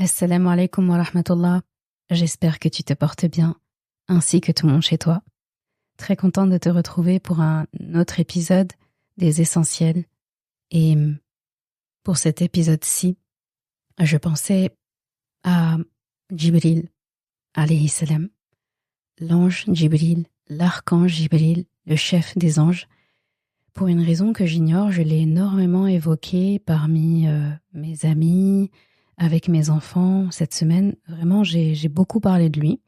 Assalamu alaikum wa rahmatullah. J'espère que tu te portes bien, ainsi que tout le monde chez toi. Très contente de te retrouver pour un autre épisode des Essentiels. Et pour cet épisode-ci, je pensais à Jibril, alayhi salam, l'ange Jibril, l'archange Jibril, le chef des anges. Pour une raison que j'ignore, je l'ai énormément évoqué parmi mes amis, avec mes enfants cette semaine. Vraiment, j'ai beaucoup parlé de lui.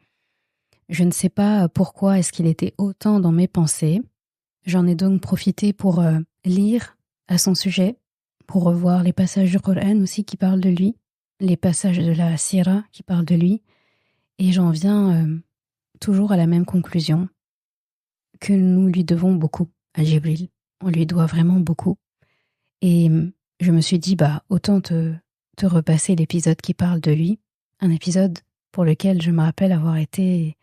Je ne sais pas pourquoi est-ce qu'il était autant dans mes pensées. J'en ai donc profité pour lire à son sujet, pour revoir les passages du Coran aussi qui parlent de lui, les passages de la Sira qui parlent de lui. Et j'en viens toujours à la même conclusion, que nous lui devons beaucoup à Jibril. On lui doit vraiment beaucoup. Et je me suis dit, autant te repasser l'épisode qui parle de lui, un épisode pour lequel je me rappelle avoir été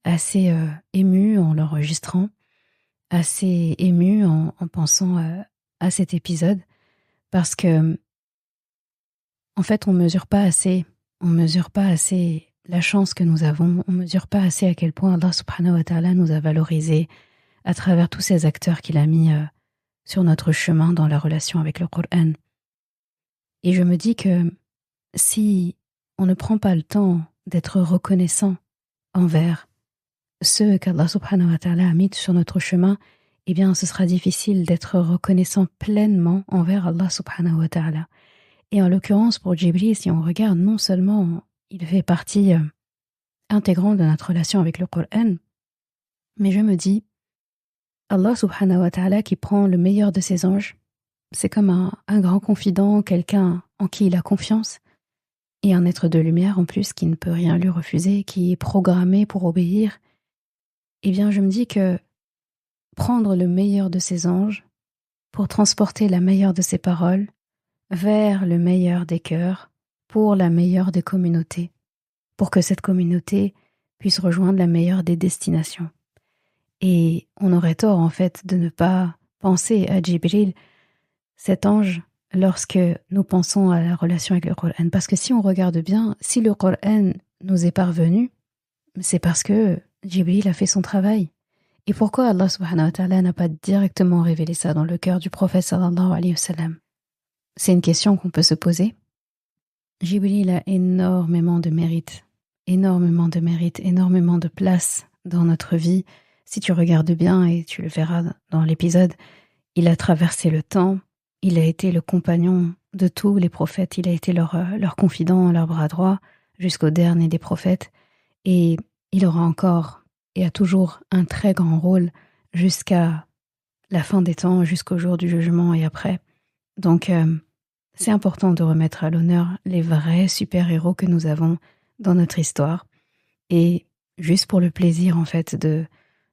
assez émue en l'enregistrant, assez émue en pensant à cet épisode, parce que en fait on mesure pas assez la chance que nous avons, on mesure pas assez à quel point Allah subhanahu wa ta'ala nous a valorisés à travers tous ces acteurs qu'il a mis sur notre chemin dans la relation avec le Coran. Et je me dis que si on ne prend pas le temps d'être reconnaissant envers ceux qu'Allah subhanahu wa ta'ala a mis sur notre chemin, eh bien ce sera difficile d'être reconnaissant pleinement envers Allah subhanahu wa ta'ala. Et en l'occurrence pour Jibril, si on regarde, non seulement il fait partie intégrante de notre relation avec le Coran, mais je me dis, Allah subhanahu wa ta'ala qui prend le meilleur de ses anges, c'est comme un grand confident, quelqu'un en qui il a confiance, et un être de lumière en plus qui ne peut rien lui refuser, qui est programmé pour obéir. Eh bien je me dis que prendre le meilleur de ses anges pour transporter la meilleure de ses paroles vers le meilleur des cœurs, pour la meilleure des communautés, pour que cette communauté puisse rejoindre la meilleure des destinations. Et on aurait tort en fait de ne pas penser à Jibril, cet ange, lorsque nous pensons à la relation avec le Coran. Parce que si on regarde bien, si le Coran nous est parvenu, c'est parce que Jibril a fait son travail. Et pourquoi Allah subhanahu wa ta'ala n'a pas directement révélé ça dans le cœur du prophète sallallahu alayhi wa sallam? C'est une question qu'on peut se poser. Jibril a énormément de mérite, énormément de place dans notre vie. Si tu regardes bien, et tu le verras dans l'épisode, il a traversé le temps, il a été le compagnon de tous les prophètes, il a été leur confident, leur bras droit, jusqu'au dernier des prophètes, et il aura encore et a toujours un très grand rôle jusqu'à la fin des temps, jusqu'au jour du jugement et après. Donc, c'est important de remettre à l'honneur les vrais super-héros que nous avons dans notre histoire, et juste pour le plaisir en fait de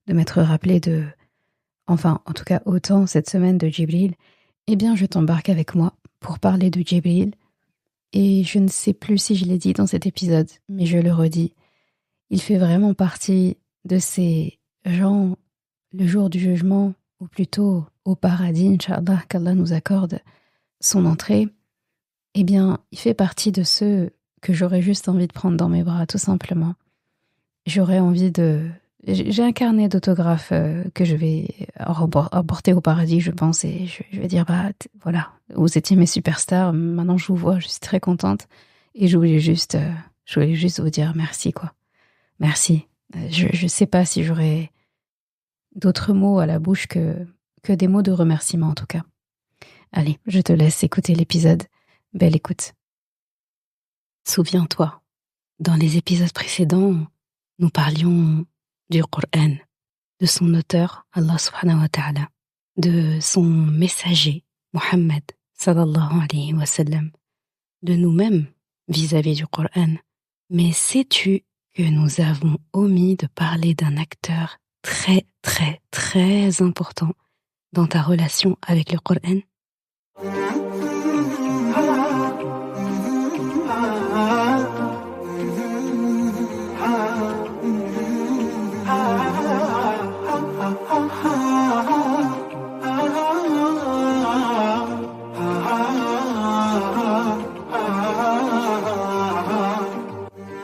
m'être rappelé en tout cas autant cette semaine de Jibril, eh bien je t'embarque avec moi pour parler de Jibril. Et je ne sais plus si je l'ai dit dans cet épisode, mais je le redis, il fait vraiment partie de ces gens, le jour du jugement, ou plutôt au paradis, Inch'Allah, qu'Allah nous accorde son entrée. Eh bien, il fait partie de ceux que j'aurais juste envie de prendre dans mes bras, tout simplement. J'aurais envie j'ai un carnet d'autographes que je vais emporter au paradis, je pense, et je vais dire, voilà, vous étiez mes superstars, maintenant je vous vois, je suis très contente, et je voulais juste vous dire merci, quoi. Merci. Je sais pas si j'aurais d'autres mots à la bouche que des mots de remerciement, en tout cas. Allez, je te laisse écouter l'épisode. Belle écoute. Souviens-toi, dans les épisodes précédents, nous parlions du Coran, de son auteur, Allah subhanahu wa ta'ala, de son messager, Muhammad sallallahu alayhi wa sallam, de nous-mêmes vis-à-vis du Coran. Mais sais-tu que nous avons omis de parler d'un acteur très, très, très important dans ta relation avec le Coran?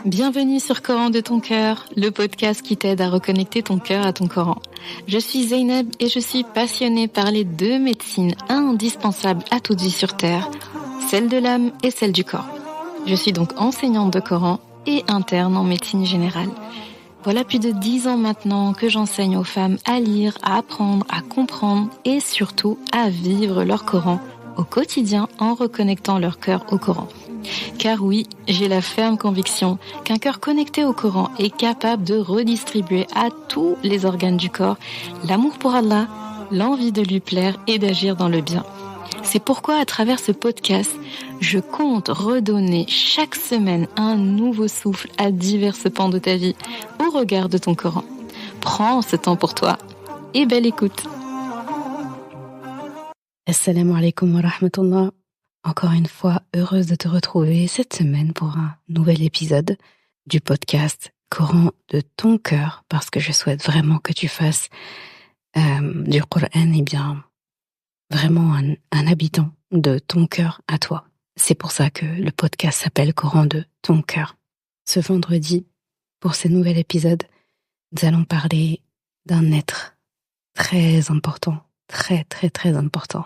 Bienvenue sur Coran de ton cœur, le podcast qui t'aide à reconnecter ton cœur à ton Coran. Je suis Zeynep et je suis passionnée par les deux médecines indispensables à toute vie sur Terre, celle de l'âme et celle du corps. Je suis donc enseignante de Coran et interne en médecine générale. Voilà plus de 10 ans maintenant que j'enseigne aux femmes à lire, à apprendre, à comprendre et surtout à vivre leur Coran au quotidien en reconnectant leur cœur au Coran. Car oui, j'ai la ferme conviction qu'un cœur connecté au Coran est capable de redistribuer à tous les organes du corps l'amour pour Allah, l'envie de lui plaire et d'agir dans le bien. C'est pourquoi à travers ce podcast, je compte redonner chaque semaine un nouveau souffle à divers pans de ta vie au regard de ton Coran. Prends ce temps pour toi et belle écoute. Assalamu alaikum wa rahmatullah. Encore une fois, heureuse de te retrouver cette semaine pour un nouvel épisode du podcast Coran de ton cœur, parce que je souhaite vraiment que tu fasses du Coran, vraiment un habitant de ton cœur à toi. C'est pour ça que le podcast s'appelle Coran de ton cœur. Ce vendredi, pour ce nouvel épisode, nous allons parler d'un être très important, très très très important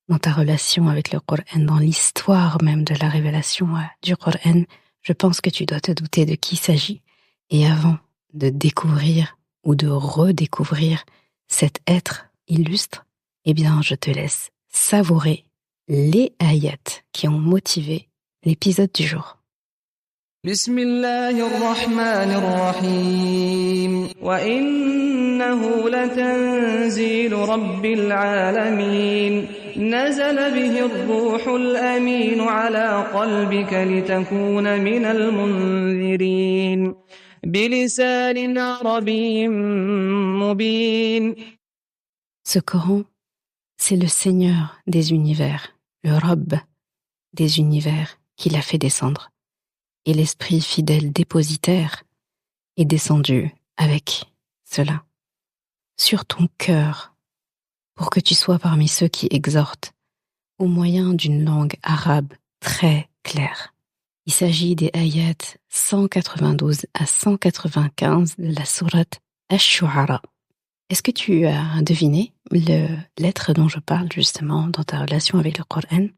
dans ta relation avec le Coran, dans l'histoire même de la révélation du Coran. Je pense que tu dois te douter de qui il s'agit. Et avant de découvrir ou de redécouvrir cet être illustre, je te laisse savourer les ayats qui ont motivé l'épisode du jour. Bismillahirrahmanirrahim. Wa innahu latanzilu rabbil alamin. نزل به الروح الأمين على قلبك لتكون من المنذرين بلسان عربي مبين. Ce Coran, c'est le Seigneur des univers, le Rabb des univers qui l'a fait descendre. Et l'esprit fidèle dépositaire est descendu avec cela sur ton cœur, pour que tu sois parmi ceux qui exhortent au moyen d'une langue arabe très claire. Il s'agit des ayats 192 à 195 de la sourate Ash-Shu'ara. Est-ce que tu as deviné l'être dont je parle justement dans ta relation avec le Coran?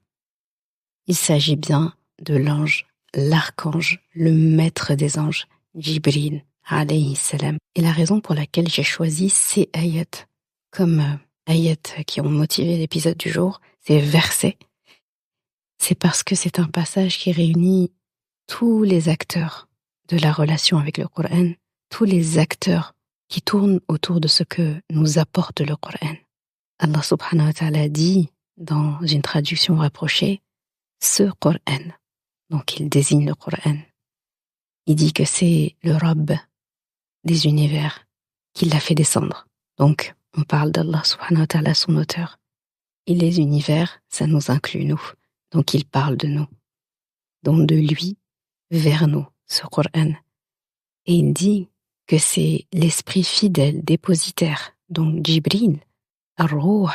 Il s'agit bien de l'ange, l'archange, le maître des anges, Jibril, alayhi salam. Et la raison pour laquelle j'ai choisi ces ayats comme ayats qui ont motivé l'épisode du jour, ces versets, c'est parce que c'est un passage qui réunit tous les acteurs de la relation avec le Coran, tous les acteurs qui tournent autour de ce que nous apporte le Coran. Allah subhanahu wa ta'ala dit dans une traduction rapprochée, ce Coran, donc il désigne le Coran. Il dit que c'est le Rabb des univers qui l'a fait descendre. Donc, on parle d'Allah subhanahu wa ta'ala, son auteur. Et les univers, ça nous inclut nous. Donc il parle de nous. Donc de lui vers nous, ce Coran. Et il dit que c'est l'esprit fidèle dépositaire, donc Jibril, Ar-Ruh,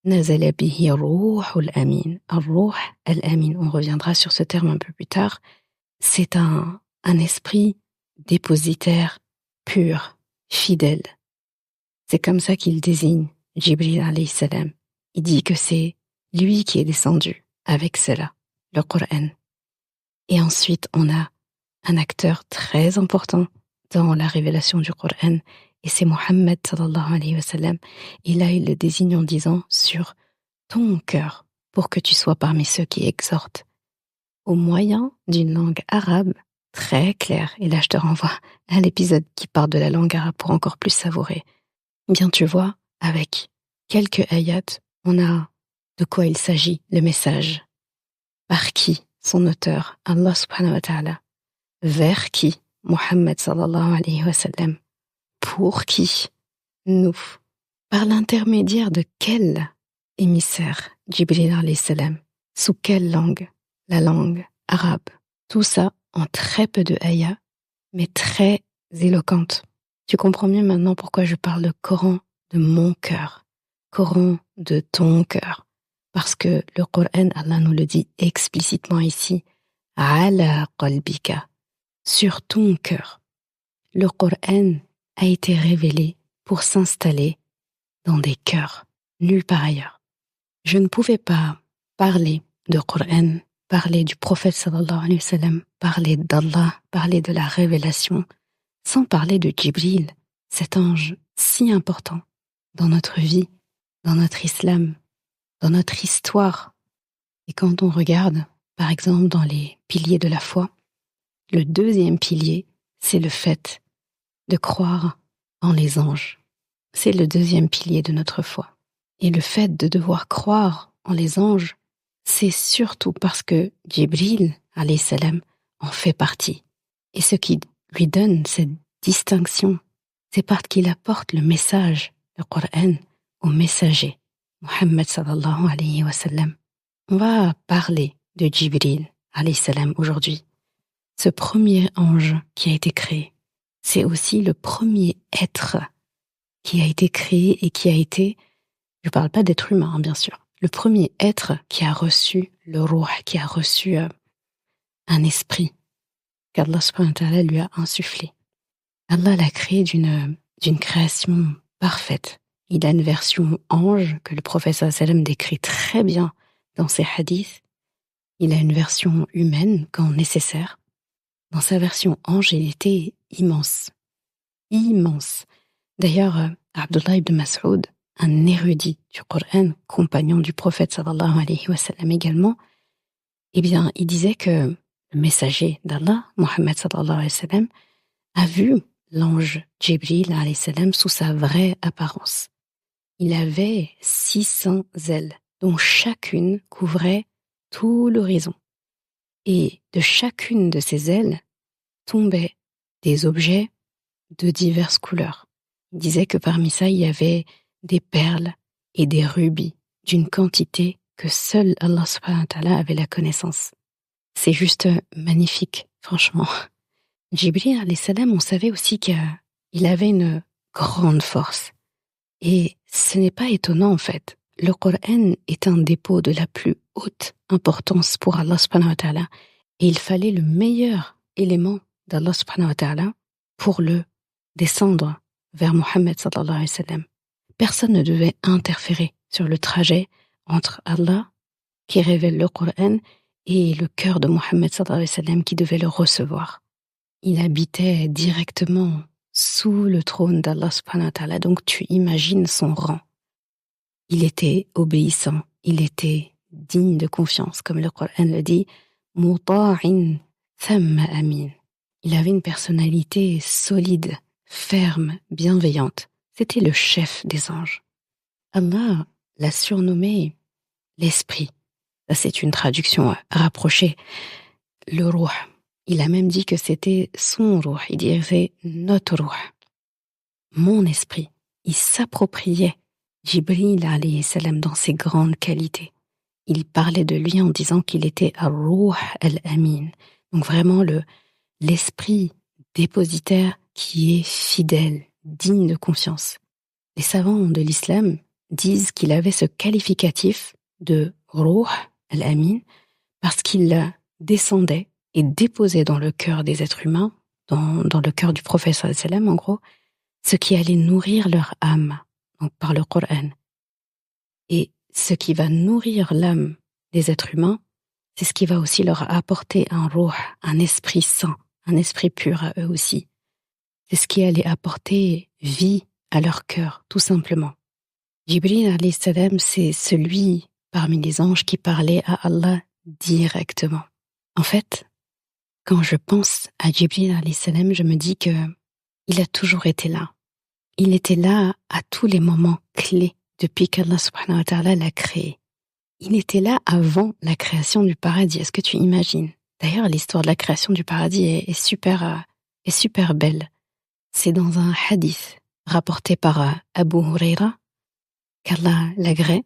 Nazala bihi Ar-Ruh al-Amin. Ar-Ruh al-Amin, on reviendra sur ce terme un peu plus tard. C'est un esprit dépositaire, pur, fidèle. C'est comme ça qu'il désigne Jibril alayhi salam. Il dit que c'est lui qui est descendu avec cela, le Coran. Et ensuite, on a un acteur très important dans la révélation du Coran, et c'est Mohammed sallallahu alayhi wa sallam. Et là, il le désigne en disant sur ton cœur, pour que tu sois parmi ceux qui exhortent, au moyen d'une langue arabe très claire. Et là, je te renvoie à l'épisode qui parle de la langue arabe pour encore plus savourer. Bien, tu vois, avec quelques ayats, on a de quoi il s'agit, le message. Par qui? Son auteur, Allah subhanahu wa ta'ala. Vers qui? Muhammad sallallahu alayhi wa sallam. Pour qui? Nous. Par l'intermédiaire de quel émissaire? Jibril alayhi salam. Sous quelle langue? La langue arabe. Tout ça en très peu de ayats, mais très éloquente. Tu comprends mieux maintenant pourquoi je parle de Coran de mon cœur, Coran de ton cœur. Parce que le Coran, Allah nous le dit explicitement ici, ala qalbika, sur ton cœur. Le Coran a été révélé pour s'installer dans des cœurs, nulle part ailleurs. Je ne pouvais pas parler de Coran, parler du prophète sallallahu alayhi wa sallam, parler d'Allah, parler de la révélation, sans parler de Djibril, cet ange si important dans notre vie, dans notre islam, dans notre histoire. Et quand on regarde, par exemple, dans les piliers de la foi, le deuxième pilier, c'est le fait de croire en les anges. C'est le deuxième pilier de notre foi. Et le fait de devoir croire en les anges, c'est surtout parce que Djibril, alayhi salam, en fait partie. Et ce qui lui donne cette distinction, c'est parce qu'il apporte le message, le Coran, au messager, Muhammad sallallahu alayhi wa sallam. On va parler de Djibril, alayhi salam, aujourd'hui. Ce premier ange qui a été créé, c'est aussi le premier être qui a été créé et qui a été, je ne parle pas d'être humain, bien sûr, le premier être qui a reçu le ruh, qui a reçu un esprit qu'Allah subhanahu wa ta'ala lui a insufflé. Allah l'a créé d'une création parfaite. Il a une version ange que le prophète sallallahu alayhi wa sallam décrit très bien dans ses hadiths. Il a une version humaine quand nécessaire. Dans sa version ange, il était immense. Immense. D'ailleurs, Abdullah ibn Mas'ud, un érudit du Coran, compagnon du prophète sallallahu alayhi wa sallam également, eh bien, il disait que le messager d'Allah, Muhammad sallallahu alayhi wa sallam, a vu l'ange Djibril alayhi salam sous sa vraie apparence. Il avait 600 ailes, dont chacune couvrait tout l'horizon. Et de chacune de ces ailes tombaient des objets de diverses couleurs. Il disait que parmi ça, il y avait des perles et des rubis d'une quantité que seul Allah subhanahu wa ta'ala avait la connaissance. C'est juste magnifique, franchement. Djibril alayhi salam, on savait aussi qu'il avait une grande force. Et ce n'est pas étonnant en fait. Le Coran est un dépôt de la plus haute importance pour Allah subhanahu wa ta'ala. Et il fallait le meilleur élément d'Allah subhanahu wa ta'ala pour le descendre vers Muhammad sallallahu alayhi wa sallam. Personne ne devait interférer sur le trajet entre Allah, qui révèle le Coran, et le cœur de Muhammad sallallahu alayhi wa sallam qui devait le recevoir. Il habitait directement sous le trône d'Allah subhanahu wa ta'ala, donc tu imagines son rang. Il était obéissant, il était digne de confiance, comme le Coran le dit, muta'in thamma amin. Il avait une personnalité solide, ferme, bienveillante. C'était le chef des anges. Allah l'a surnommé l'esprit. Ça, c'est une traduction rapprochée. Le ruh. Il a même dit que c'était son ruh. Il disait notre ruh. Mon esprit. Il s'appropriait Djibril alayhi salam dans ses grandes qualités. Il parlait de lui en disant qu'il était ar-ruh al-amin. Donc vraiment l'esprit dépositaire qui est fidèle, digne de confiance. Les savants de l'islam disent qu'il avait ce qualificatif de ruh al-amin parce qu'il descendait et déposait dans le cœur des êtres humains, dans le cœur du prophète sallallahu alayhi wa sallam en gros, ce qui allait nourrir leur âme, donc par le Coran. Et ce qui va nourrir l'âme des êtres humains, c'est ce qui va aussi leur apporter un ruh, un esprit saint, un esprit pur à eux aussi. C'est ce qui allait apporter vie à leur cœur, tout simplement. Djibril alayhi salam, c'est celui parmi les anges qui parlait à Allah directement. En fait, quand je pense à Djibril alayhi salam, je me dis que il a toujours été là. Il était là à tous les moments clés depuis qu'Allah subhanahu wa ta'ala l'a créé. Il était là avant la création du paradis. Est-ce que tu imagines? D'ailleurs, l'histoire de la création du paradis est super belle. C'est dans un hadith rapporté par Abu Huraira, qu'Allah l'agrée,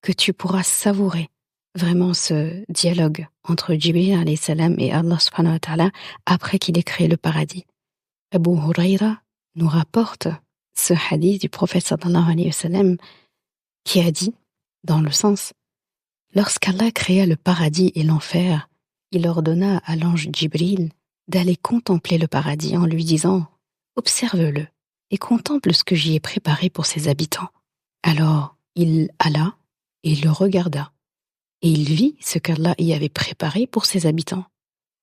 que tu pourras savourer vraiment ce dialogue entre Djibril alayhi salam et Allah subhanahu wa ta'ala après qu'il ait créé le paradis. Abu Huraira nous rapporte ce hadith du prophète sallallahu alayhi wa sallam qui a dit, dans le sens, lorsqu'Allah créa le paradis et l'enfer, il ordonna à l'ange Djibril d'aller contempler le paradis en lui disant « Observe-le et contemple ce que j'y ai préparé pour ses habitants. » Alors il alla et le regarda, et il vit ce qu'Allah y avait préparé pour ses habitants.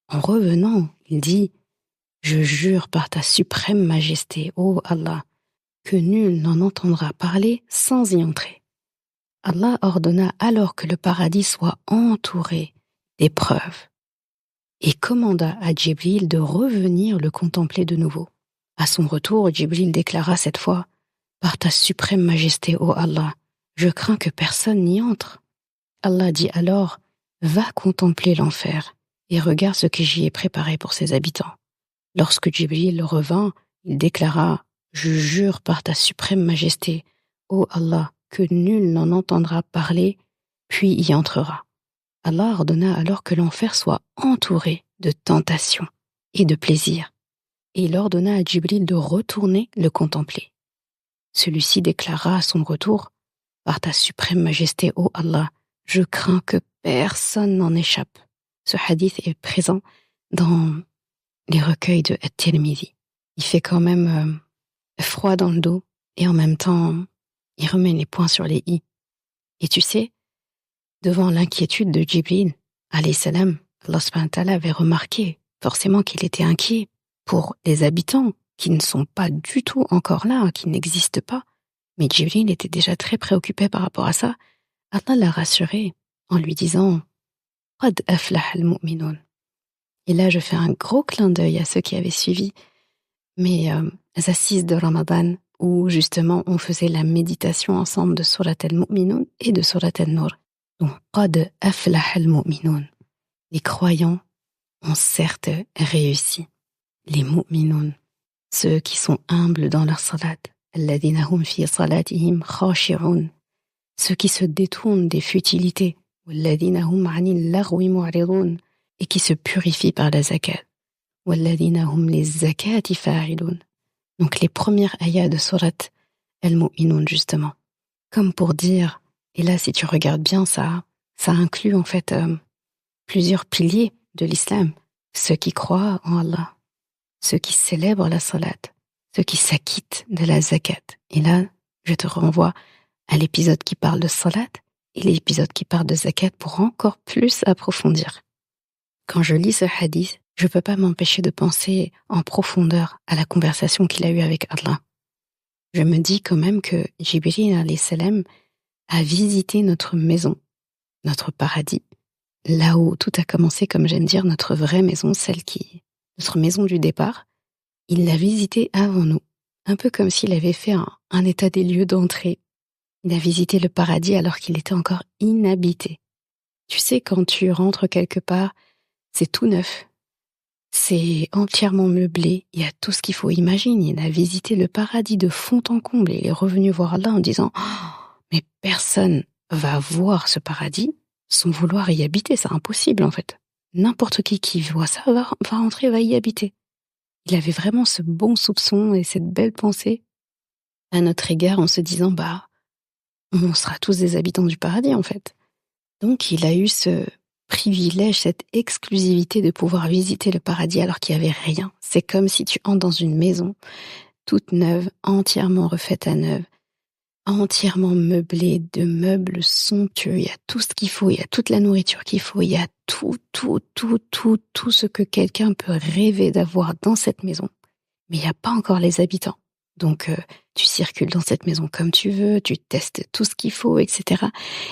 En revenant, il dit « Je jure par ta suprême majesté, ô Allah, que nul n'en entendra parler sans y entrer. » Allah ordonna alors que le paradis soit entouré d'épreuves et commanda à Djibril de revenir le contempler de nouveau. À son retour, Djibril déclara cette fois « Par ta suprême majesté, ô Allah, je crains que personne n'y entre. » Allah dit alors « Va contempler l'enfer et regarde ce que j'y ai préparé pour ses habitants. » Lorsque Djibril revint, il déclara « Je jure par ta suprême majesté, ô Allah, que nul n'en entendra parler, puis y entrera. » Allah ordonna alors que l'enfer soit entouré de tentations et de plaisirs, et il ordonna à Djibril de retourner le contempler. Celui-ci déclara à son retour « Par ta suprême majesté, ô Allah, je crains que personne n'en échappe. » Ce hadith est présent dans les recueils de At-Tirmidhi. Il fait quand même froid dans le dos et en même temps, il remet les points sur les i. Et tu sais, devant l'inquiétude de Djibril, alayhi salam, Allah subhanahu wa ta'ala avait remarqué forcément qu'il était inquiet pour les habitants qui ne sont pas du tout encore là, qui n'existent pas. Mais Djibril était déjà très préoccupé par rapport à ça. Allah l'a rassuré en lui disant « Qad aflaha al-mu'minun » Et là, je fais un gros clin d'œil à ceux qui avaient suivi mes assises de Ramadan où justement on faisait la méditation ensemble de Surat al-Mu'minun et de Surat al-Nur. Donc, Qad aflaha al-mu'minun. Les croyants ont certes réussi. Les mu'minun, ceux qui sont humbles dans leur salat, alladhina hum fi salatihim khashi'un, ceux qui se détournent des futilités, walladhina hum 'anil laghwi mu'ridun, et qui se purifient par la zakat, walladhina hum liz-zakati fa'ilun. Donc les premières ayats de Surat al-Mu'minun justement, comme pour dire, et là si tu regardes bien ça inclut en fait plusieurs piliers de l'islam, ceux qui croient en Allah, ceux qui célèbrent la salat, ceux qui s'acquittent de la zakat. Et là, je te renvoie à l'épisode qui parle de salat et l'épisode qui parle de zakat pour encore plus approfondir. Quand je lis ce hadith, je ne peux pas m'empêcher de penser en profondeur à la conversation qu'il a eue avec Allah. Je me dis quand même que Jibril alayhi salam a visité notre maison, notre paradis, là où tout a commencé, comme j'aime dire, notre vraie maison, notre maison du départ. Il l'a visitée avant nous, un peu comme s'il avait fait un état des lieux d'entrée. Il a visité le paradis alors qu'il était encore inhabité. Tu sais, quand tu rentres quelque part, c'est tout neuf. C'est entièrement meublé. Il y a tout ce qu'il faut. Imagine, il a visité le paradis de fond en comble et il est revenu voir Allah en disant « Mais personne va voir ce paradis sans vouloir y habiter. C'est impossible en fait. N'importe qui voit ça va rentrer, va y habiter. » Il avait vraiment ce bon soupçon et cette belle pensée à notre égard en se disant « On sera tous des habitants du paradis en fait. » Donc il a eu ce privilège, cette exclusivité de pouvoir visiter le paradis alors qu'il n'y avait rien. C'est comme si tu entres dans une maison toute neuve, entièrement refaite à neuf, entièrement meublée de meubles somptueux. Il y a tout ce qu'il faut, il y a toute la nourriture qu'il faut, il y a tout ce que quelqu'un peut rêver d'avoir dans cette maison. Mais il n'y a pas encore les habitants. Donc, tu circules dans cette maison comme tu veux, tu testes tout ce qu'il faut, etc.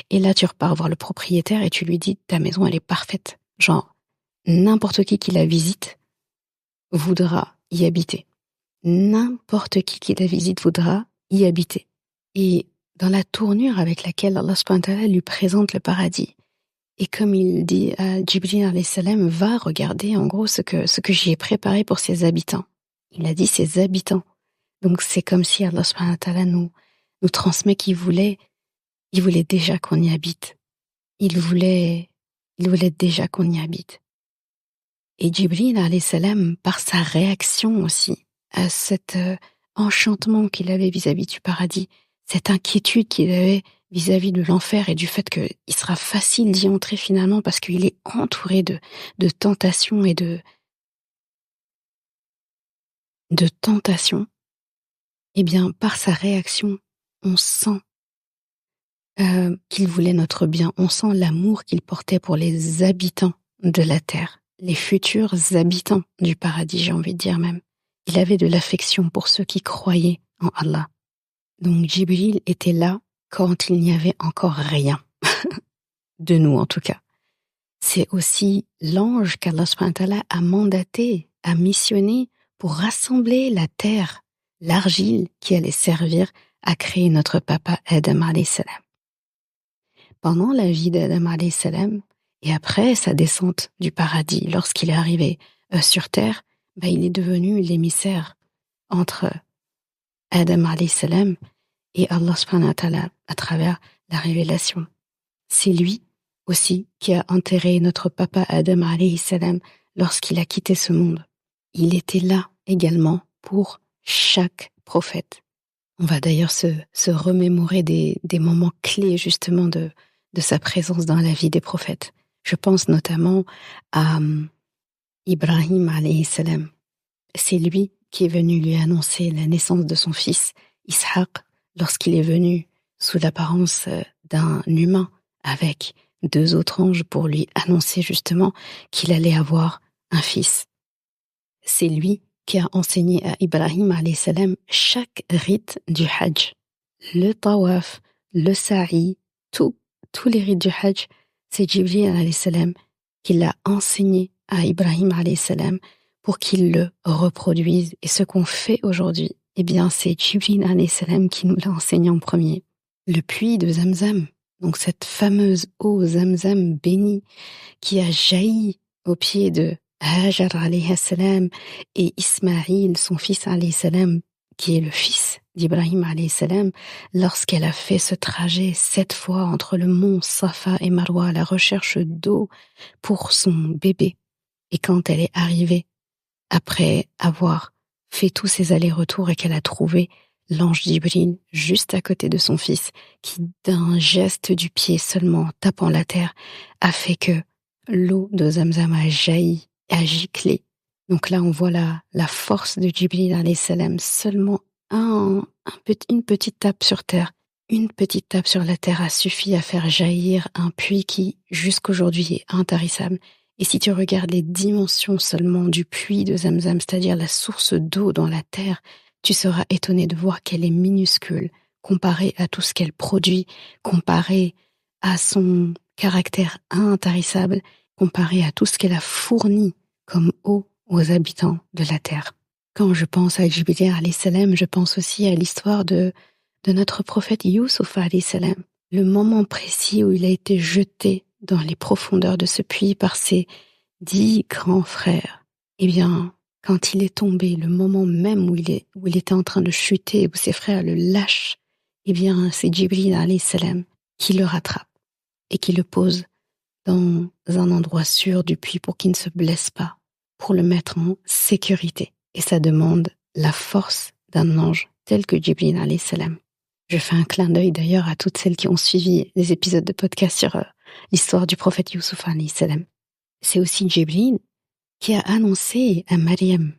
Et là, tu repars voir le propriétaire et tu lui dis « ta maison, elle est parfaite ». Genre, n'importe qui la visite voudra y habiter. N'importe qui la visite voudra y habiter. Et dans la tournure avec laquelle Allah subhanahu wa ta'ala lui présente le paradis, et comme il dit à Djibril alayhi salam, va regarder en gros ce que j'y ai préparé pour ses habitants. Il a dit ses habitants. Donc c'est comme si Allah subhanahu wa ta'ala nous transmet qu'il voulait déjà qu'on y habite. Il voulait déjà qu'on y habite. Et Djibril alayhi salam, par sa réaction aussi à cet enchantement qu'il avait vis-à-vis du paradis, cette inquiétude qu'il avait vis-à-vis de l'enfer et du fait qu'il sera facile d'y entrer finalement parce qu'il est entouré de tentations et de de tentation, eh bien, par sa réaction, on sent qu'il voulait notre bien. On sent l'amour qu'il portait pour les habitants de la terre, les futurs habitants du paradis, j'ai envie de dire même. Il avait de l'affection pour ceux qui croyaient en Allah. Donc Jibril était là quand il n'y avait encore rien, de nous en tout cas. C'est aussi l'ange qu'Allah subhanahu wa ta'ala a mandaté, a missionné pour rassembler la terre, l'argile qui allait servir à créer notre papa Adam alayhi salam. Pendant la vie d'Adam alayhi salam et après sa descente du paradis, lorsqu'il est arrivé sur terre, il est devenu l'émissaire entre Adam alayhi salam et Allah subhanahu wa ta'ala à travers la révélation. C'est lui aussi qui a enterré notre papa Adam alayhi salam lorsqu'il a quitté ce monde. Il était là également pour chaque prophète. On va d'ailleurs se remémorer des moments clés justement de sa présence dans la vie des prophètes. Je pense notamment à Ibrahim alayhi salam. C'est lui qui est venu lui annoncer la naissance de son fils Ishaq lorsqu'il est venu sous l'apparence d'un humain avec 2 autres anges pour lui annoncer justement qu'il allait avoir un fils. C'est lui qui a enseigné à Ibrahim alayhi salam chaque rite du Hajj. Le tawaf, le sa'i, tous les rites du Hajj, c'est Jibril alayhi salam qui l'a enseigné à Ibrahim alayhi salam pour qu'il le reproduise. Et ce qu'on fait aujourd'hui, eh bien c'est Jibril alayhi salam qui nous l'a enseigné en premier. Le puits de Zamzam, donc cette fameuse eau Zamzam bénie qui a jailli au pied de Hajar alayhi salam et Ismaïl, son fils alayhi salam, qui est le fils d'Ibrahim alayhi salam, lorsqu'elle a fait ce trajet 7 fois entre le mont Safa et Marwa à la recherche d'eau pour son bébé. Et quand elle est arrivée, après avoir fait tous ses allers-retours et qu'elle a trouvé l'ange Jibril juste à côté de son fils, qui d'un geste du pied seulement en tapant la terre, a fait que l'eau de Zamzam a jailli, a giclé. Donc là, on voit la force de Jibril alayhi salam, seulement une petite tape sur terre. Une petite tape sur la terre a suffi à faire jaillir un puits qui, jusqu'aujourd'hui, est intarissable. Et si tu regardes les dimensions seulement du puits de Zamzam, c'est-à-dire la source d'eau dans la terre, tu seras étonné de voir qu'elle est minuscule, comparée à tout ce qu'elle produit, comparée à son caractère intarissable, comparée à tout ce qu'elle a fourni comme eau aux habitants de la terre. Quand je pense à Jibril alayhi salam, je pense aussi à l'histoire de notre prophète Youssouf alayhi salam. Le moment précis où il a été jeté dans les profondeurs de ce puits par ses 10 grands frères. Eh bien, quand il est tombé, le moment même où il était en train de chuter, où ses frères le lâchent, eh bien, c'est Jibril alayhi salam qui le rattrape et qui le pose dans un endroit sûr du puits pour qu'il ne se blesse pas, pour le mettre en sécurité. Et ça demande la force d'un ange tel que Jibril alayhi salam. Je fais un clin d'œil d'ailleurs à toutes celles qui ont suivi les épisodes de podcast sur l'histoire du prophète Youssouf alayhi salam. C'est aussi Jibril qui a annoncé à Maryam,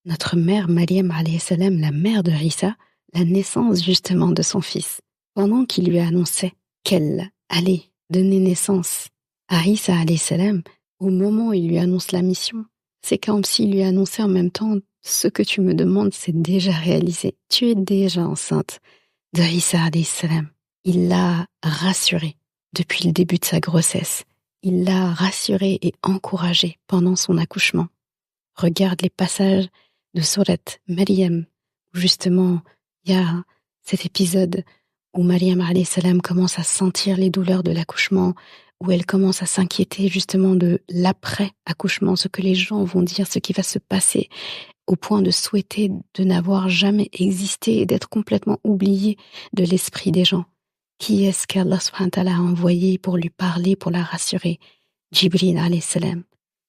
notre mère Maryam alayhi salam, la mère de Isa, la naissance justement de son fils. Pendant qu'il lui annonçait qu'elle allait donner naissance à Isa alayhi salam, au moment où il lui annonce la mission, c'est comme s'il lui annonçait en même temps « Ce que tu me demandes, c'est déjà réalisé. Tu es déjà enceinte de Isa alayhi salam. » Il l'a rassurée depuis le début de sa grossesse. Il l'a rassurée et encouragée pendant son accouchement. Regarde les passages de Sourate Maryam, où justement il y a cet épisode où Maryam alayhi salam commence à sentir les douleurs de l'accouchement, où elle commence à s'inquiéter justement de l'après-accouchement, ce que les gens vont dire, ce qui va se passer, au point de souhaiter de n'avoir jamais existé et d'être complètement oubliée de l'esprit des gens. Qui est-ce qu'Allah subhanahu wa ta'ala a envoyé pour lui parler, pour la rassurer? Jibril alayhi salam.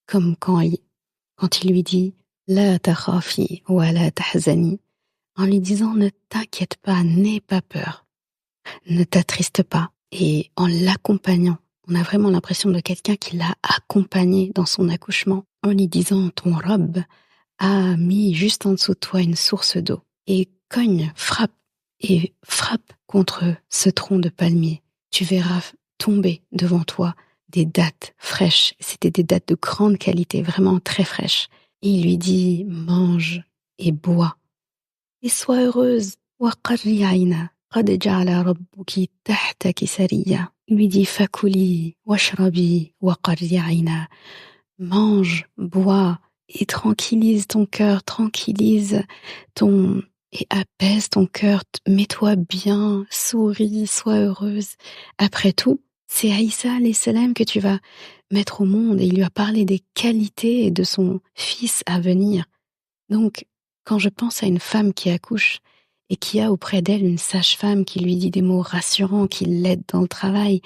Comme quand il lui dit « La takhafi wa la tahzani » en lui disant « Ne t'inquiète pas, n'aie pas peur, ne t'attriste pas » et en l'accompagnant. On a vraiment l'impression de quelqu'un qui l'a accompagné dans son accouchement en lui disant « Ton Rabb a mis juste en dessous de toi une source d'eau et frappe contre ce tronc de palmier, tu verras tomber devant toi des dattes fraîches. C'était des dattes de grande qualité, vraiment très fraîches. Et il lui dit, mange et bois. Et sois heureuse. Il lui dit, fakuli, washrabi, waqarri aina. Mange, bois et tranquillise ton cœur, et apaise ton cœur, mets-toi bien, souris, sois heureuse. Après tout, c'est Aïssa alayhi salam que tu vas mettre au monde et il lui a parlé des qualités de son fils à venir. Donc, quand je pense à une femme qui accouche et qui a auprès d'elle une sage-femme qui lui dit des mots rassurants, qui l'aide dans le travail,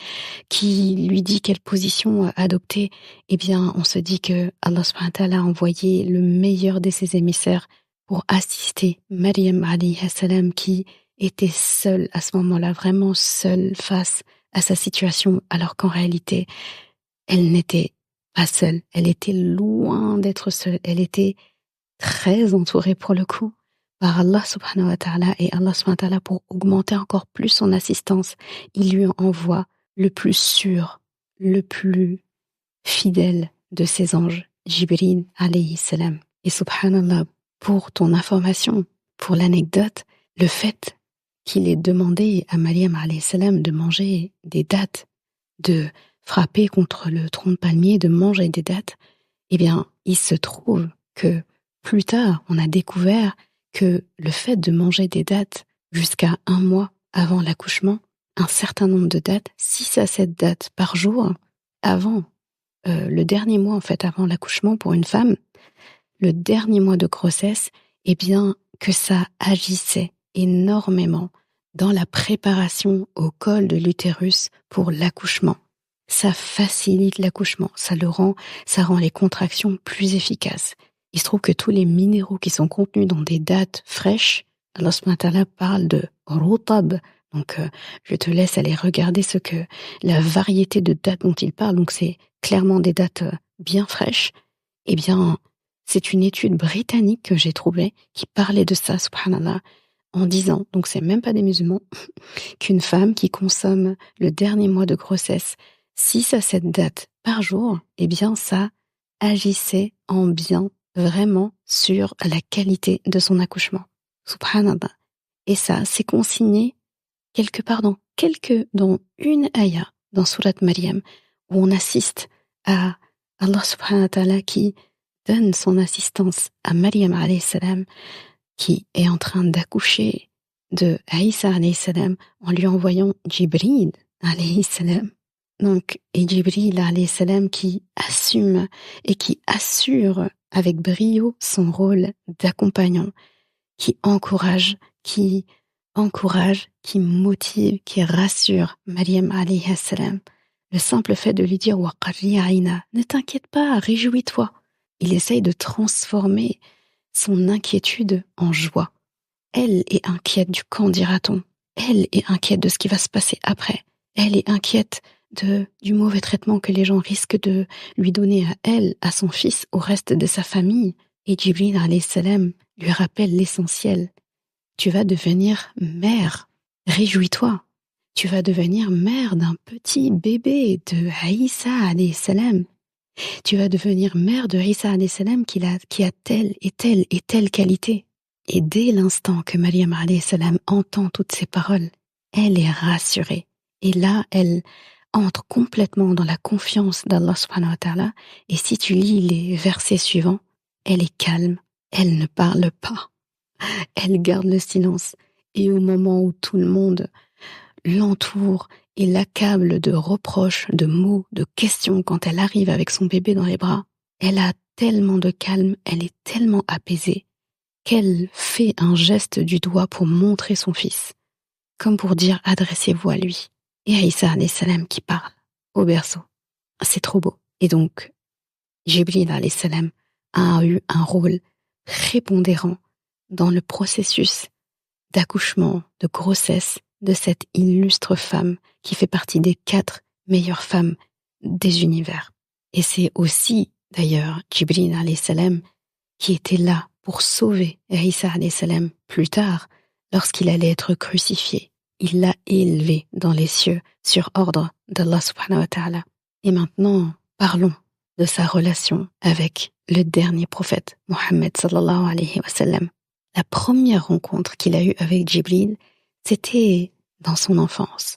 qui lui dit quelle position adopter, eh bien, on se dit que Allah subhanahu wa ta'ala a envoyé le meilleur de ses émissaires pour assister Maryam alayhi salam qui était seule à ce moment-là, vraiment seule face à sa situation, alors qu'en réalité, elle n'était pas seule. Elle était loin d'être seule. Elle était très entourée pour le coup par Allah subhanahu wa ta'ala, et Allah subhanahu wa ta'ala, pour augmenter encore plus son assistance, il lui envoie le plus sûr, le plus fidèle de ses anges, Jibril alayhi salam. Et subhanallah, pour ton information, pour l'anecdote, le fait qu'il ait demandé à Maryam alayhi salam de manger des dattes, de frapper contre le tronc de palmier, de manger des dattes, eh bien, il se trouve que plus tard, on a découvert que le fait de manger des dattes jusqu'à 1 mois avant l'accouchement, un certain nombre de dattes, 6 à 7 dattes par jour, avant le dernier mois en fait, avant l'accouchement pour une femme, le dernier mois de grossesse, eh bien, que ça agissait énormément dans la préparation au col de l'utérus pour l'accouchement. Ça facilite l'accouchement, ça rend les contractions plus efficaces. Il se trouve que tous les minéraux qui sont contenus dans des dattes fraîches, Allah subhanahu wa ta'ala parle de rutab. Donc, je te laisse aller regarder la variété de dattes dont il parle. Donc, c'est clairement des dattes bien fraîches. Eh bien, c'est une étude britannique que j'ai trouvée qui parlait de ça, subhanallah, en disant, donc c'est même pas des musulmans, qu'une femme qui consomme le dernier mois de grossesse 6 à 7 dattes par jour, eh bien, ça agissait en bien vraiment sur la qualité de son accouchement. Subhanallah. Et ça, c'est consigné quelque part dans une ayah, dans Surat Maryam, où on assiste à Allah subhanahu wa ta'ala qui donne son assistance à Maryam alayhi salam, qui est en train d'accoucher de Aïssa alayhi salam, en lui envoyant Jibril alayhi salam. Donc, et Jibril alayhi salam qui assume et qui assure avec brio son rôle d'accompagnant, qui encourage, qui motive, qui rassure Maryam alayhi salam. Le simple fait de lui dire waqarri aina, ne t'inquiète pas, réjouis-toi. Il essaye de transformer son inquiétude en joie. Elle est inquiète du qu'en dira-t-on. Elle est inquiète de ce qui va se passer après. Elle est inquiète du mauvais traitement que les gens risquent de lui donner à elle, à son fils, au reste de sa famille. Et Jibril alayhi salam lui rappelle l'essentiel. Tu vas devenir mère. Réjouis-toi. Tu vas devenir mère d'un petit bébé de Aïssa alayhi salam. Tu vas devenir mère de Aïssa alayhi salam qui a telle et telle et telle qualité. Et dès l'instant que Maryam alayhi salam entend toutes ces paroles, elle est rassurée. Et là, elle entre complètement dans la confiance d'Allah subhanahu wa ta'ala. Et si tu lis les versets suivants, elle est calme, elle ne parle pas, elle garde le silence. Et au moment où tout le monde l'entoure et l'accable de reproches, de mots, de questions quand elle arrive avec son bébé dans les bras, elle a tellement de calme, elle est tellement apaisée qu'elle fait un geste du doigt pour montrer son fils, comme pour dire adressez-vous à lui. Et Aïssa alayhi salam qui parle au berceau. C'est trop beau. Et donc, Jibril alayhi salam a eu un rôle prépondérant dans le processus d'accouchement, de grossesse de cette illustre femme qui fait partie des 4 meilleures femmes des univers. Et c'est aussi, d'ailleurs, Jibril alayhi salam qui était là pour sauver Isa alayhi salam plus tard, lorsqu'il allait être crucifié. Il l'a élevé dans les cieux sur ordre d'Allah subhanahu wa ta'ala. Et maintenant, parlons de sa relation avec le dernier prophète, Mohammed sallallahu alayhi wa sallam. La première rencontre qu'il a eue avec Jibril, c'était dans son enfance,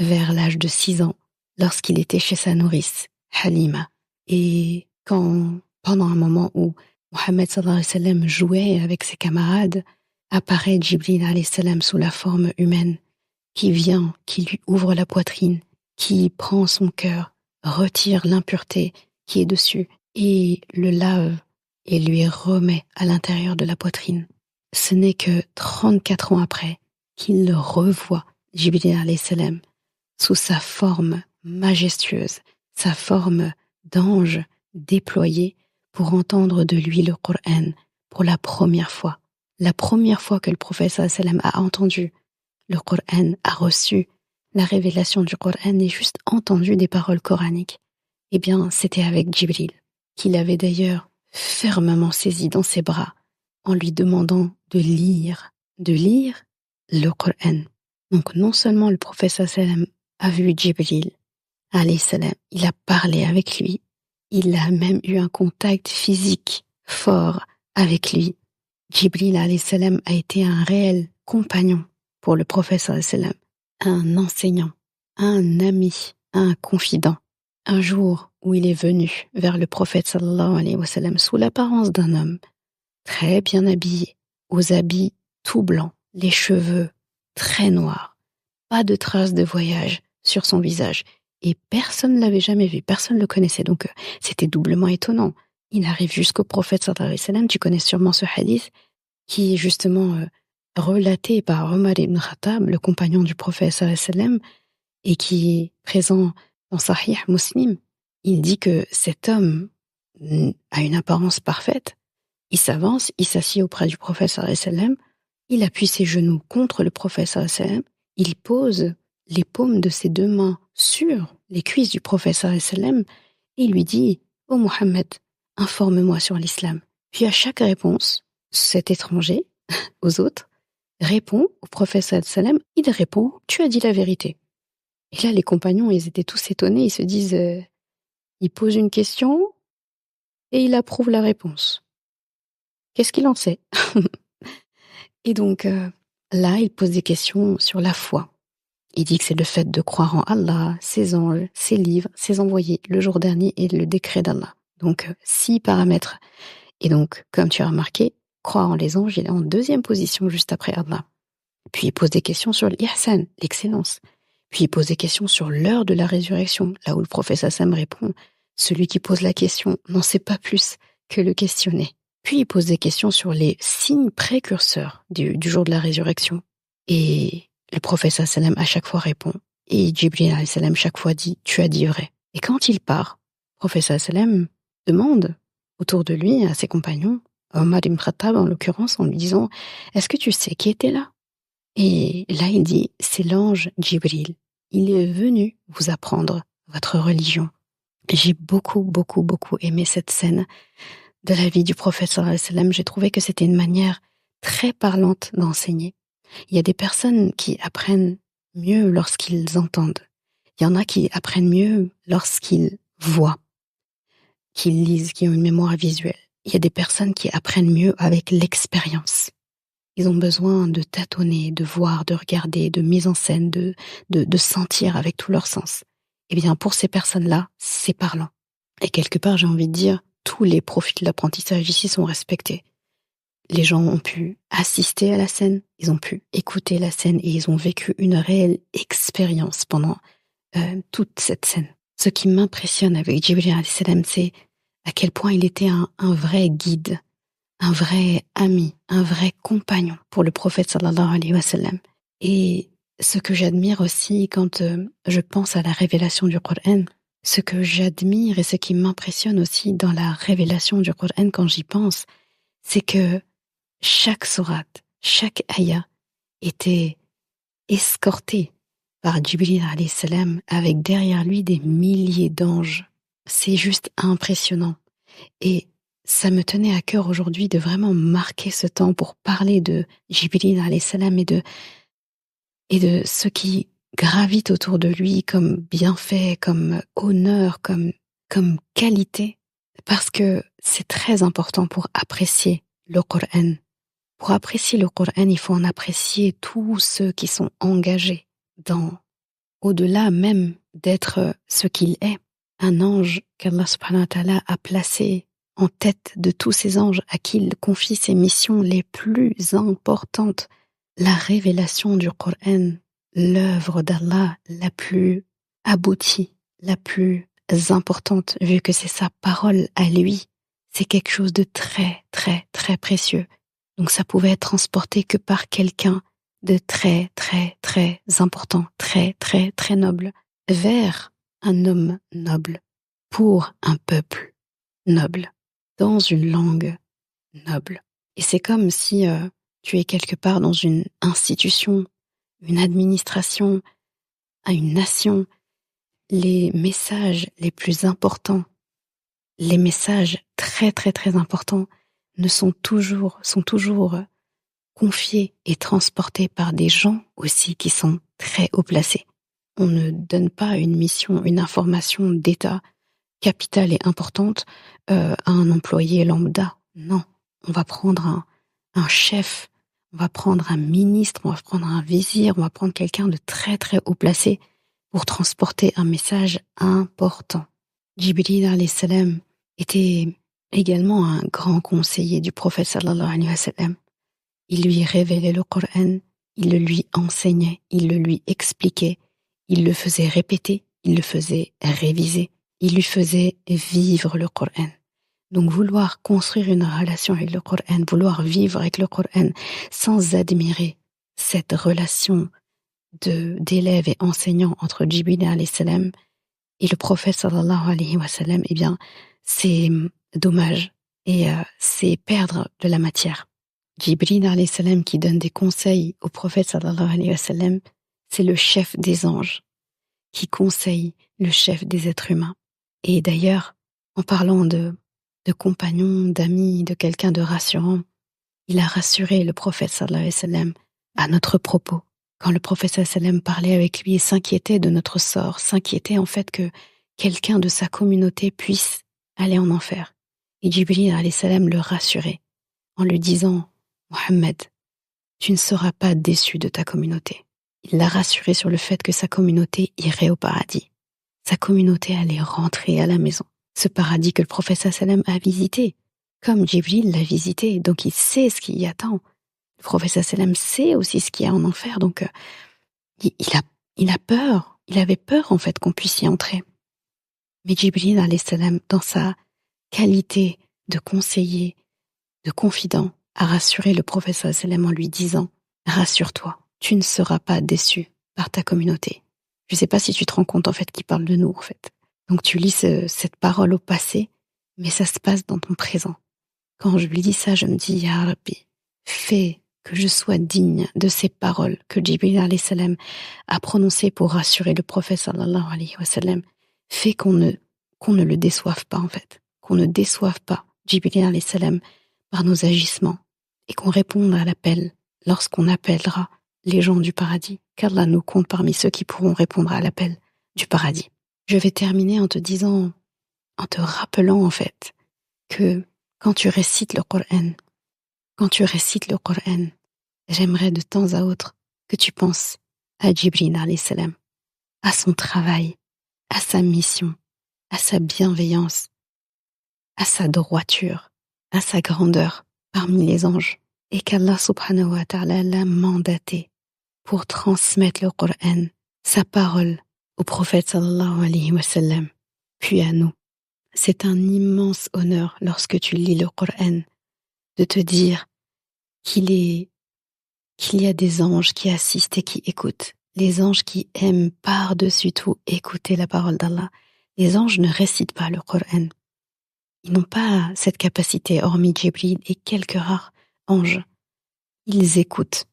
vers l'âge de 6 ans, lorsqu'il était chez sa nourrice, Halima. Et quand, pendant un moment où Mohammed sallallahu alayhi wa sallam jouait avec ses camarades, apparaît Jibril alayhi salam sous la forme humaine, qui vient, qui lui ouvre la poitrine, qui prend son cœur, retire l'impureté qui est dessus et le lave et lui remet à l'intérieur de la poitrine. Ce n'est que 34 ans après qu'il le revoit, Jibril alayhi salam, sous sa forme majestueuse, sa forme d'ange déployé pour entendre de lui le Coran pour la première fois. La première fois que le prophète sallallahu alayhi wa sallam a entendu le Coran, a reçu la révélation du Coran et juste entendu des paroles coraniques, eh bien, c'était avec Jibril, qu'il avait d'ailleurs fermement saisi dans ses bras en lui demandant de lire le Coran. Donc, non seulement le prophète sallallahu alayhi wa sallam a vu Jibril alayhi salam, il a parlé avec lui, il a même eu un contact physique fort avec lui. Jibril alayhi salam a été un réel compagnon pour le prophète sallallahu alayhi wa sallam, un enseignant, un ami, un confident. Un jour où il est venu vers le prophète sallallahu alayhi wa sallam sous l'apparence d'un homme, très bien habillé, aux habits tout blancs, les cheveux très noirs, pas de traces de voyage sur son visage, et personne ne l'avait jamais vu, personne ne le connaissait, donc c'était doublement étonnant. Il arrive jusqu'au prophète sallallahu alayhi wa sallam, tu connais sûrement ce hadith, qui est justement relaté par Omar ibn Khattab, le compagnon du prophète sallallahu alayhi wa sallam, et qui est présent dans Sahih Muslim. Il dit que cet homme a une apparence parfaite, il s'avance, il s'assied auprès du prophète sallallahu alayhi wa sallam, il appuie ses genoux contre le prophète sallallahu alayhi wa sallam, il pose les paumes de ses 2 mains sur les cuisses du prophète sallallahu alayhi wa sallam, et il lui dit « Oh Mohammed, informe-moi sur l'islam ». Puis à chaque réponse, cet étranger, aux autres, répond au prophète sallallahu alayhi wa sallam, il répond « Tu as dit la vérité ». Et là, les compagnons, ils étaient tous étonnés, ils se disent il pose une question et il approuve la réponse. Qu'est-ce qu'il en sait? Et donc, là, il pose des questions sur la foi. Il dit que c'est le fait de croire en Allah, ses anges, ses livres, ses envoyés, le jour dernier et le décret d'Allah. Donc, 6 paramètres. Et donc, comme tu as remarqué, croire en les anges, il est en 2e position juste après Allah. Puis il pose des questions sur l'ihsan, l'excellence. Puis il pose des questions sur l'heure de la résurrection, là où le prophète Sassam répond « Celui qui pose la question n'en sait pas plus que le questionné ». Puis il pose des questions sur les signes précurseurs du jour de la résurrection. Et le prophète Sassam à chaque fois répond. Et Jibril alayhi salam chaque fois dit « Tu as dit vrai ». Et quand il part, le prophète Sassam demande autour de lui, à ses compagnons, Omar ibn Khattab en l'occurrence, en lui disant « Est-ce que tu sais qui était là ?» Et là il dit « C'est l'ange Jibril. Il est venu vous apprendre votre religion. » J'ai beaucoup aimé cette scène de la vie du prophète sallallahu alayhi wa sallam. J'ai trouvé que c'était une manière très parlante d'enseigner. Il y a des personnes qui apprennent mieux lorsqu'ils entendent. Il y en a qui apprennent mieux lorsqu'ils voient, qu'ils lisent, qui ont une mémoire visuelle. Il y a des personnes qui apprennent mieux avec l'expérience. Ils ont besoin de tâtonner, de voir, de regarder, de mise en scène, de sentir avec tous leurs sens. Eh bien, pour ces personnes-là, c'est parlant. Et quelque part, j'ai envie de dire, tous les profils de l'apprentissage ici sont respectés. Les gens ont pu assister à la scène, ils ont pu écouter la scène et ils ont vécu une réelle expérience pendant toute cette scène. Ce qui m'impressionne avec Jibril alayhi salam, c'est à quel point il était un vrai guide, un vrai ami, un vrai compagnon pour le prophète sallallahu alayhi wa sallam. Et ce que j'admire aussi quand je pense à la révélation du Coran, ce que j'admire et ce qui m'impressionne aussi dans la révélation du Coran quand j'y pense, c'est que chaque sourate, chaque ayah était escortée par Jibril alayhi salam avec derrière lui des milliers d'anges. C'est juste impressionnant. Et ça me tenait à cœur aujourd'hui de vraiment marquer ce temps pour parler de Jibril alayhi salam et de ce qui gravite autour de lui comme bienfait, comme honneur, comme qualité, parce que c'est très important pour apprécier le Coran. Pour apprécier le Coran, il faut en apprécier tous ceux qui sont engagés au-delà même d'être ce qu'il est, un ange qu'Allah subhanahu wa ta'ala a placé en tête de tous ces anges à qui il confie ses missions les plus importantes, la révélation du Coran, l'œuvre d'Allah la plus aboutie, la plus importante, vu que c'est sa parole à lui, c'est quelque chose de très, très, très précieux. Donc ça pouvait être transporté que par quelqu'un de très, très, très important, très, très, très noble, vers un homme noble, pour un peuple noble, dans une langue noble. Et c'est comme si tu es quelque part dans une institution, une administration, à une nation, les messages les plus importants, les messages très très très importants sont toujours confiés et transportés par des gens aussi qui sont très haut placés. On ne donne pas une mission, une information d'État capitale et importante à un employé lambda. Non, on va prendre un chef, on va prendre un ministre, on va prendre un vizir, on va prendre quelqu'un de très très haut placé pour transporter un message important. Jibril alayhi salam était également un grand conseiller du prophète sallallahu alayhi wa sallam. Il lui révélait le Coran, il le lui enseignait, il le lui expliquait, il le faisait répéter, il le faisait réviser, il lui faisait vivre le Coran. Donc vouloir construire une relation avec le Coran, vouloir vivre avec le Coran sans admirer cette relation d'élève et enseignant entre Jibril alayhi salam et le prophète sallallahu alayhi wa sallam, eh bien, c'est dommage et c'est perdre de la matière. Jibril alayhi salam qui donne des conseils au prophète sallallahu alayhi wa sallam, c'est le chef des anges qui conseille le chef des êtres humains. Et d'ailleurs, en parlant de compagnons, d'amis, de quelqu'un de rassurant, il a rassuré le prophète sallallahu alayhi wa sallam à notre propos. Quand le prophète sallallahu alayhi wa sallam parlait avec lui et s'inquiétait de notre sort, s'inquiétait en fait que quelqu'un de sa communauté puisse aller en enfer. Et Jibril alayhi salam le rassurait en lui disant « Mohammed, tu ne seras pas déçu de ta communauté ». Il l'a rassuré sur le fait que sa communauté irait au paradis. Sa communauté allait rentrer à la maison. Ce paradis que le prophète sallallahu alayhi wa sallam a visité, comme Jibril l'a visité, donc il sait ce qui y attend. Le prophète sallallahu alayhi wa sallam sait aussi ce qu'il y a en enfer, donc il a peur. Il avait peur en fait qu'on puisse y entrer. Mais Jibril alayhi salam, dans sa qualité de conseiller, de confident, a rassuré le prophète sallallahu alayhi wa sallam en lui disant « Rassure-toi, tu ne seras pas déçu par ta communauté. » Je ne sais pas si tu te rends compte en fait qu'il parle de nous en fait. Donc tu lis cette parole au passé, mais ça se passe dans ton présent. Quand je lui dis ça, je me dis « Ya Rabbi, fais que je sois digne de ces paroles que Jibril alayhi salam a prononcées pour rassurer le prophète sallallahu alayhi wa sallam. Fais qu'on ne le déçoive pas en fait, qu'on ne déçoive pas Jibril alayhi salam par nos agissements et qu'on réponde à l'appel lorsqu'on appellera les gens du paradis, qu'Allah nous compte parmi ceux qui pourront répondre à l'appel du paradis. Je vais terminer en te rappelant en fait que quand tu récites le Coran, j'aimerais de temps à autre que tu penses à Jibril alayhi salam, à son travail, à sa mission, à sa bienveillance, à sa droiture, à sa grandeur parmi les anges, et qu'Allah subhanahu wa ta'ala l'a mandaté pour transmettre le Coran, sa parole, au prophète sallallahu alayhi wa sallam, puis à nous. C'est un immense honneur lorsque tu lis le Coran de te dire qu'il y a des anges qui assistent et qui écoutent. Les anges qui aiment par-dessus tout écouter la parole d'Allah. Les anges ne récitent pas le Coran. Ils n'ont pas cette capacité, hormis Jibril et quelques rares anges. Ils écoutent.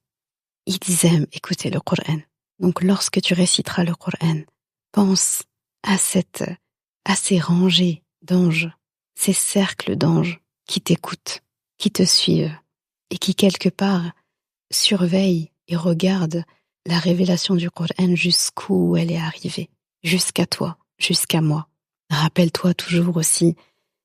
Ils aiment écouter le Coran. Donc lorsque tu réciteras le Coran, pense à ces rangées d'anges, ces cercles d'anges qui t'écoutent, qui te suivent et qui quelque part surveillent et regardent la révélation du Coran jusqu'où elle est arrivée, jusqu'à toi, jusqu'à moi. Rappelle-toi toujours aussi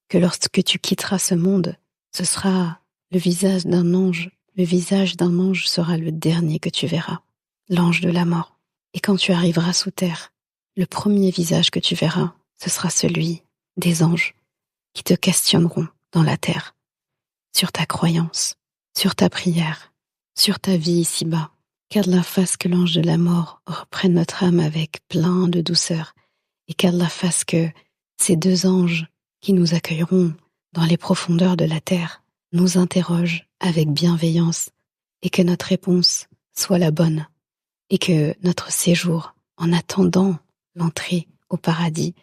que lorsque tu quitteras ce monde, ce sera le visage d'un ange. Le visage d'un ange sera le dernier que tu verras, l'ange de la mort. Et quand tu arriveras sous terre, le premier visage que tu verras, ce sera celui des anges qui te questionneront dans la terre, sur ta croyance, sur ta prière, sur ta vie ici-bas. Qu'Allah fasse que l'ange de la mort reprenne notre âme avec plein de douceur et qu'Allah fasse que ces deux anges qui nous accueilleront dans les profondeurs de la terre nous interrogent avec bienveillance et que notre réponse soit la bonne et que notre séjour en attendant l'entrée au paradis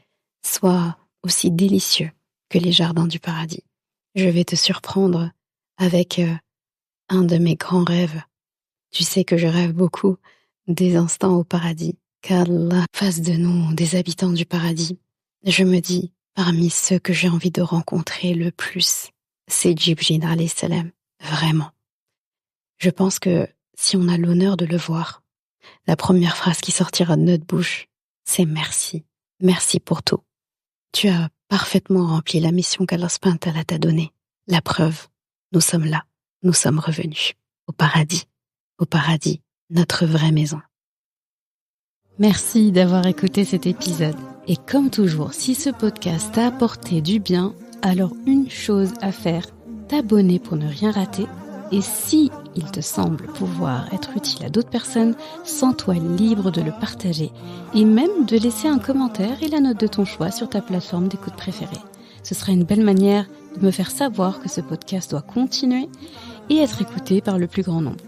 soit aussi délicieux que les jardins du paradis. Je vais te surprendre avec un de mes grands rêves. Tu sais que je rêve beaucoup des instants au paradis, qu'Allah fasse de nous des habitants du paradis. Je me dis, parmi ceux que j'ai envie de rencontrer le plus, c'est Jibril alayhi salam, vraiment. Je pense que si on a l'honneur de le voir, la première phrase qui sortira de notre bouche, c'est merci. Merci pour tout. Tu as parfaitement rempli la mission qu'Allah subhanahu wa ta'ala t'a donnée. La preuve, nous sommes là, nous sommes revenus au paradis, notre vraie maison. Merci d'avoir écouté cet épisode. Et comme toujours, si ce podcast t'a apporté du bien, alors une chose à faire, t'abonner pour ne rien rater. Et si il te semble pouvoir être utile à d'autres personnes, sens-toi libre de le partager et même de laisser un commentaire et la note de ton choix sur ta plateforme d'écoute préférée. Ce sera une belle manière de me faire savoir que ce podcast doit continuer et être écouté par le plus grand nombre.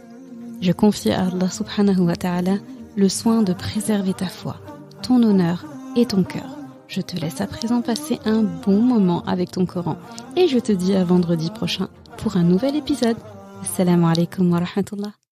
Je confie à Allah subhanahu wa ta'ala le soin de préserver ta foi, ton honneur et ton cœur. Je te laisse à présent passer un bon moment avec ton Coran et je te dis à vendredi prochain pour un nouvel épisode. Assalamu alaikum wa rahmatullah.